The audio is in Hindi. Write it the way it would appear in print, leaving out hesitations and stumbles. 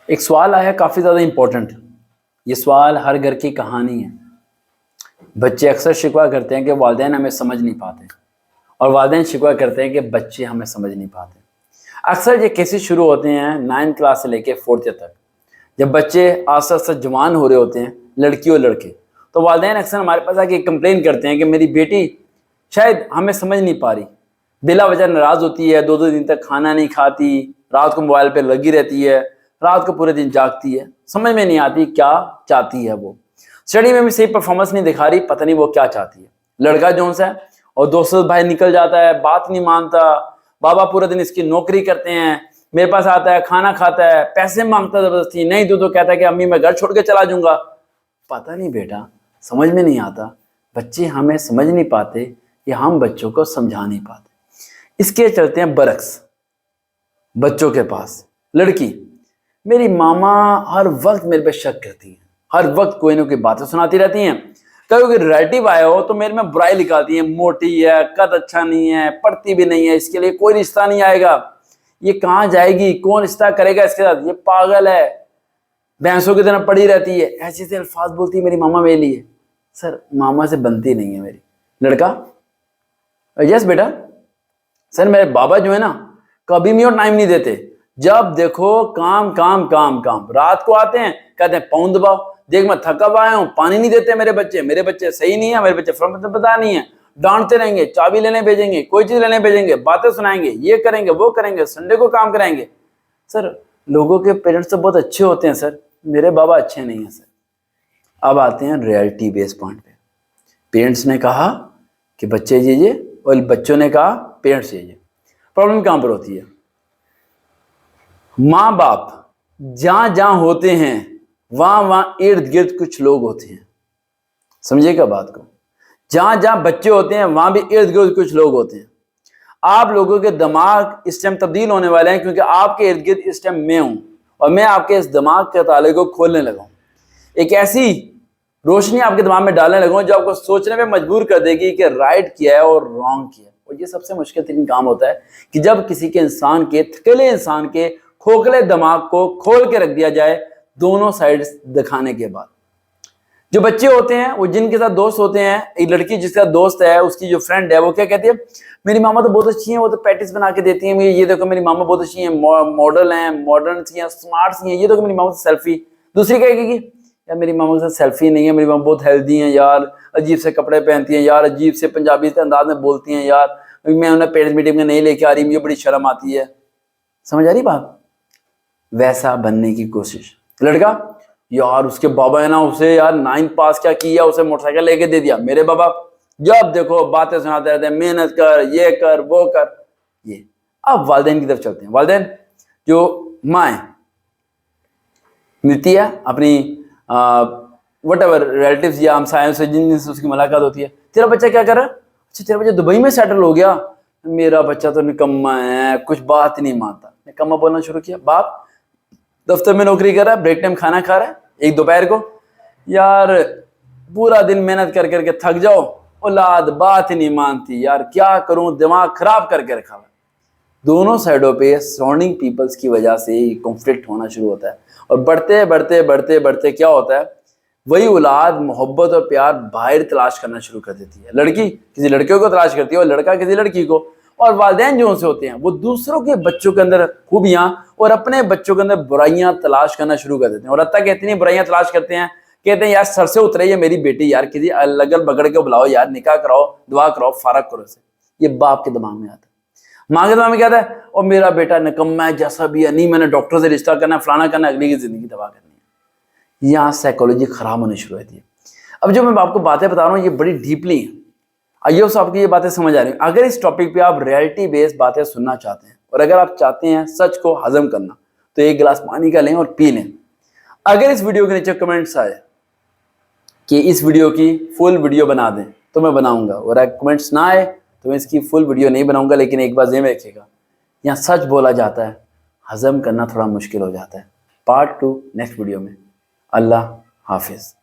एक सवाल आया काफ़ी ज़्यादा इम्पोर्टेंट। ये सवाल हर घर की कहानी है। बच्चे अक्सर शिकवा करते हैं कि वालिदैन हमें समझ नहीं पाते और वालिदैन शिकवा करते हैं कि बच्चे हमें समझ नहीं पाते। अक्सर ये केसेस शुरू होते हैं 9th क्लास से लेकर 4th तक, जब बच्चे आस्ते आस्ते जवान हो रहे होते हैं, लड़की और लड़के। तो वालिदैन अक्सर हमारे पास आके कंप्लेन करते हैं कि मेरी बेटी शायद हमें समझ नहीं पा रही, बिला वजह नाराज़ होती है, 2-2 दिन तक खाना नहीं खाती, रात को मोबाइल पे लगी रहती है, रात को पूरे दिन जागती है, समझ में नहीं आती क्या चाहती है वो। स्टडी में भी सही परफॉर्मेंस नहीं दिखा रही, पता नहीं वो क्या चाहती है। लड़का जो है और दोस्तों से बाहर निकल जाता है, बात नहीं मानता, बाबा पूरे दिन इसकी नौकरी करते हैं, मेरे पास आता है, खाना खाता है, पैसे मांगता है जबरदस्ती, नहीं तो कहता है कि अम्मी मैं घर छोड़ के चला जाऊंगा। पता नहीं बेटा, समझ में नहीं आता। बच्चे हमें समझ नहीं पाते या हम बच्चों को समझा नहीं पाते। इसके चलते हैं बरक्स बच्चों के पास। लड़की, मेरी मामा हर वक्त मेरे पे शक करती है, हर वक्त कोई ना कोई बातें सुनाती रहती हैं। कभी कोई रिलेटिव आया हो तो मेरे में बुराई निकालती है, मोटी है, कद अच्छा नहीं है, पढ़ती भी नहीं है, इसके लिए कोई रिश्ता नहीं आएगा, ये कहाँ जाएगी, कौन रिश्ता करेगा इसके साथ, ये पागल है, भैंसों की तरह पड़ी रहती है। ऐसे ऐसे अल्फाज बोलती है मेरी मामा मेरे लिए। सर, मामा से बनती नहीं है मेरी। लड़का, यस बेटा। सर, मेरे बाबा जो है ना, कभी भी और टाइम नहीं देते, जब देखो काम काम काम काम। रात को आते हैं, कहते हैं पाउंड दबाओ, देख मैं थका हुआ आया हूँ, पानी नहीं देते मेरे बच्चे सही नहीं है, मेरे बच्चे पता नहीं है, डांटते रहेंगे, चाबी लेने भेजेंगे, कोई चीज लेने भेजेंगे, बातें सुनाएंगे, ये करेंगे वो करेंगे, संडे को काम कराएंगे। सर, लोगों के पेरेंट्स तो बहुत अच्छे होते हैं सर, मेरे बाबा अच्छे नहीं है सर। अब आते हैं रियलिटी बेस पॉइंट पे। पेरेंट्स ने कहा कि बच्चे चाहिए और बच्चों ने कहा पेरेंट्स चाहिए। प्रॉब्लम कहां पर होती है? माँ बाप जहां जहां होते हैं वहां वहां इर्द गिर्द कुछ लोग होते हैं। समझिएगा बात को। जहां जहां बच्चे होते हैं वहां भी इर्द गिर्द कुछ लोग होते हैं। आप लोगों के दिमाग इस टाइम तब्दील होने वाले हैं, क्योंकि आपके इर्द गिर्द इस टाइम मैं हूं और मैं आपके इस दिमाग के ताले को खोलने लगा हूं। एक ऐसी रोशनी आपके दिमाग में डालने लगा हूं जो आपको सोचने में मजबूर कर देगी कि राइट किया है और रॉन्ग किया है। और ये सबसे मुश्किल तरीन काम होता है कि जब किसी के इंसान के, थकेले इंसान के खोखले दिमाग को खोल के रख दिया जाए, दोनों साइड्स दिखाने के बाद। जो बच्चे होते हैं वो जिनके साथ दोस्त होते हैं, एक लड़की जिसका दोस्त है, उसकी जो फ्रेंड है, वो क्या कहती है, मेरी मामा तो बहुत अच्छी है, वो तो पैटिस बना के देती है, ये देखो मेरी मामा बहुत अच्छी है, मॉडल है, मॉडर्न सी है, स्मार्ट सी है, ये देखो मेरी मामा से सेल्फी। दूसरी क्या कहेगी, यार मेरी मामा के साथ सेल्फी नहीं है, मेरी मामा बहुत हेल्दी है यार, अजीब से कपड़े पहनती हैं यार, अजीब से पंजाबी के अंदाज में बोलती हैं यार, मैं उन्हें पेरेंट्स मीटिंग में नहीं लेके आ रही, मुझे बड़ी शर्म आती है। समझ आ रही बात? वैसा बनने की कोशिश। लड़का, यार उसके बाबा है ना, उसे यार 9th पास क्या किया, उसे मोटरसाइकिल लेके दे दिया। मेरे बाबा जब देखो बातें सुनाते रहते हैं, मेहनत कर, ये कर, वो कर, ये। अब वालिदैन की तरफ चलते हैं। वालिदैन जो माँ मिलती है अपनी वट एवर रिलेटिव्स या हमसायों से, जिनसे उसकी मुलाकात होती है, तेरा बच्चा क्या कर रहा है? अच्छा, तेरा बच्चा दुबई में सेटल हो गया। मेरा बच्चा तो निकम्मा है, कुछ बात ही नहीं मानता। निकम्मा बोलना शुरू किया। बाप दफ्तर में नौकरी कर रहा है, ब्रेक टाइम खाना खा रहा है, एक दोपहर को, यार पूरा दिन मेहनत कर करके थक जाओ, औलाद बात ही नहीं मानती, यार क्या करूं, दिमाग खराब करके रखा है। दोनों साइडों पे सराउंडिंग पीपल्स की वजह से कॉन्फ्लिक्ट होना शुरू होता है और बढ़ते बढ़ते बढ़ते बढ़ते क्या होता है, वही औलाद मोहब्बत और प्यार बाहर तलाश करना शुरू कर देती है। लड़की किसी लड़के को तलाश करती है और लड़का किसी लड़की को। और वालिदैन जो उनसे होते हैं वो दूसरों के बच्चों के अंदर खूबियां और अपने बच्चों के अंदर बुराइयां तलाश करना शुरू कर देते हैं। और हत्ता कहते हैं बुराइयां तलाश करते हैं, कहते हैं यार सर से उतरे ये मेरी बेटी, यार किसी लगल बगड़ के बुलाओ यार, निकाह कराओ, दुआ कराओ, फारक करो इसे। ये बाप के दिमाग में आता है। माँ के दिमाग में क्या आता है, और मेरा बेटा निकम्मा है, जैसा भी है, नहीं मैंने डॉक्टर से रिश्ता करना है, फलाना करना है, अगली की जिंदगी तबाह करनी है। यहाँ साइकोलॉजी खराब होनी शुरू होती है। अब जो मैं आपको बातें बता रहा हूँ ये बड़ी डीपली हैं। आइए उस आपकी ये बातें समझ आ रही हैं। अगर इस टॉपिक पे आप रियलिटी बेस्ड बातें सुनना चाहते हैं और अगर आप चाहते हैं सच को हजम करना, तो एक गिलास पानी का लें और पी लें। अगर इस वीडियो के नीचे कमेंट्स आए कि इस वीडियो की फुल वीडियो बना दें तो मैं बनाऊंगा, और अगर कमेंट्स ना आए तो मैं इसकी फुल वीडियो नहीं बनाऊंगा। लेकिन एक बात ध्यान रखिएगा, यहाँ सच बोला जाता है, हजम करना थोड़ा मुश्किल हो जाता है। पार्ट 2 नेक्स्ट वीडियो में। अल्लाह हाफिज।